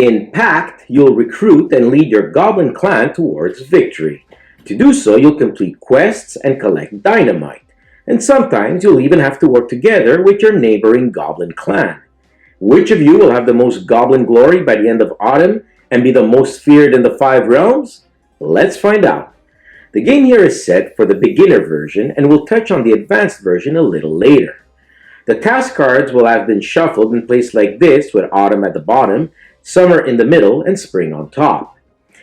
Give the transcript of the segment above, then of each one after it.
In Pact, you'll recruit and lead your Goblin clan towards victory. To do so, you'll complete quests and collect dynamite. And sometimes you'll even have to work together with your neighboring Goblin clan. Which of you will have the most Goblin glory by the end of autumn and be the most feared in the 5 realms? Let's find out. The game here is set for the beginner version and we'll touch on the advanced version a little later. The task cards will have been shuffled and placed like this, with autumn at the bottom, summer in the middle, and spring on top.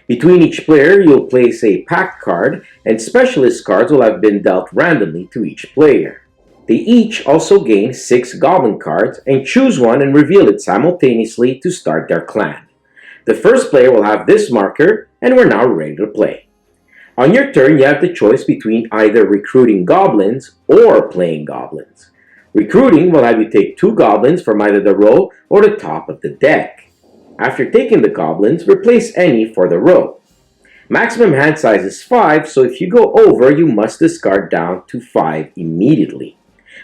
Between each player, you'll place a Pact card, and specialist cards will have been dealt randomly to each player. They each also gain 6 Goblin cards, and choose one and reveal it simultaneously to start their clan. The first player will have this marker, and we're now ready to play. On your turn, you have the choice between either recruiting Goblins or playing Goblins. Recruiting will have you take 2 Goblins from either the row or the top of the deck. After taking the Goblins, replace any for the row. Maximum hand size is 5, so if you go over, you must discard down to 5 immediately.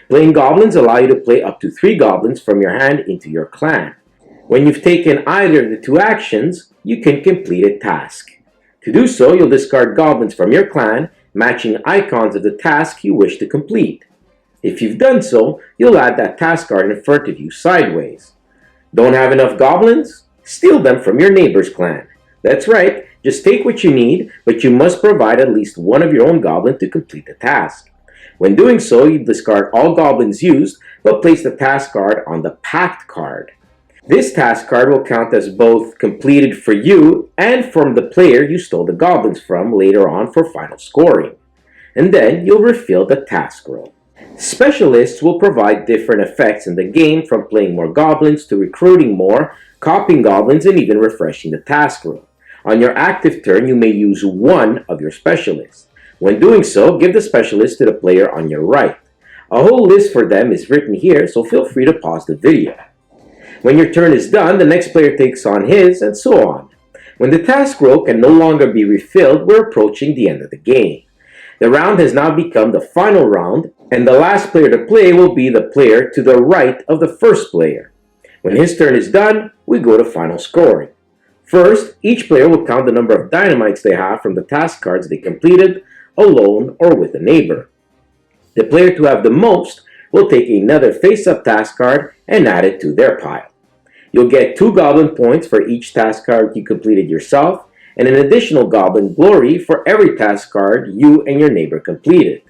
Playing Goblins allow you to play up to 3 Goblins from your hand into your clan. When you've taken either of the 2 actions, you can complete a task. To do so, you'll discard Goblins from your clan, matching icons of the task you wish to complete. If you've done so, you'll add that task card in front of you sideways. Don't have enough Goblins? Steal them from your neighbor's clan. That's right, just take what you need, but you must provide at least one of your own Goblin to complete the task. When doing so, you discard all Goblins used, but place the task card on the Pact card. This task card will count as both completed for you and from the player you stole the Goblins from later on for final scoring. And then you'll refill the task roll. Specialists will provide different effects in the game, from playing more Goblins to recruiting more, copying Goblins, and even refreshing the task roll. On your active turn, you may use one of your specialists. When doing so, give the specialist to the player on your right. A whole list for them is written here, so feel free to pause the video. When your turn is done, the next player takes on his, and so on. When the task roll can no longer be refilled, we're approaching the end of the game. The round has now become the final round, and the last player to play will be the player to the right of the first player. When his turn is done, we go to final scoring. First, each player will count the number of dynamites they have from the task cards they completed, alone or with a neighbor. The player to have the most will take another face-up task card and add it to their pile. You'll get 2 Goblin points for each task card you completed yourself, and an additional Goblin glory for every task card you and your neighbor completed.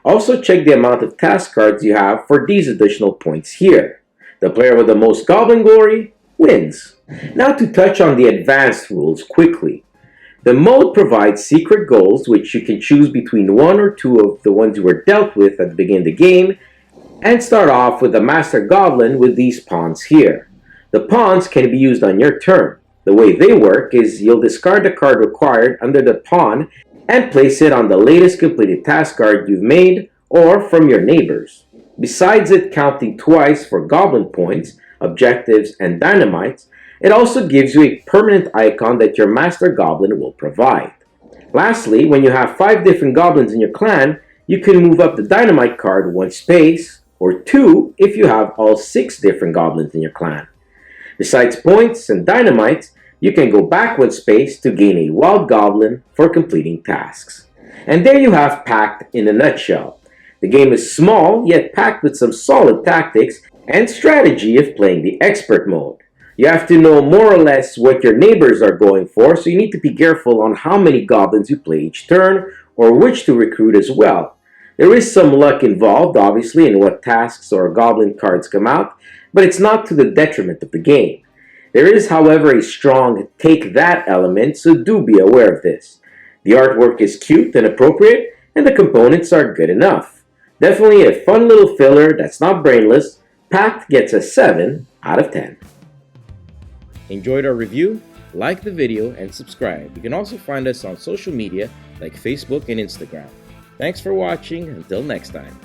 Also check the amount of task cards you have for these additional points here. The player with the most Goblin glory wins. Now to touch on the advanced rules quickly. The mode provides secret goals, which you can choose between 1 or 2 of the ones you were dealt with at the beginning of the game, and start off with the Master Goblin with these pawns here. The pawns can be used on your turn. The way they work is you'll discard the card required under the pawn and place it on the latest completed task card you've made or from your neighbors. Besides it counting twice for Goblin points, objectives, and dynamites, it also gives you a permanent icon that your Master Goblin will provide. Lastly, when you have 5 different Goblins in your clan, you can move up the dynamite card 1 space, or 2 if you have all 6 different Goblins in your clan. Besides points and dynamites, you can go back 1 space to gain a wild Goblin for completing tasks. And there you have Pact in a nutshell. The game is small, yet packed with some solid tactics and strategy if playing the expert mode. You have to know more or less what your neighbors are going for, so you need to be careful on how many Goblins you play each turn, or which to recruit as well. There is some luck involved, obviously, in what tasks or Goblin cards come out, but it's not to the detriment of the game. There is, however, a strong take that element, so do be aware of this. The artwork is cute and appropriate, and the components are good enough. Definitely a fun little filler that's not brainless. Pact gets a 7 out of 10. Enjoyed our review? Like the video and subscribe. You can also find us on social media like Facebook and Instagram. Thanks for watching. Until next time.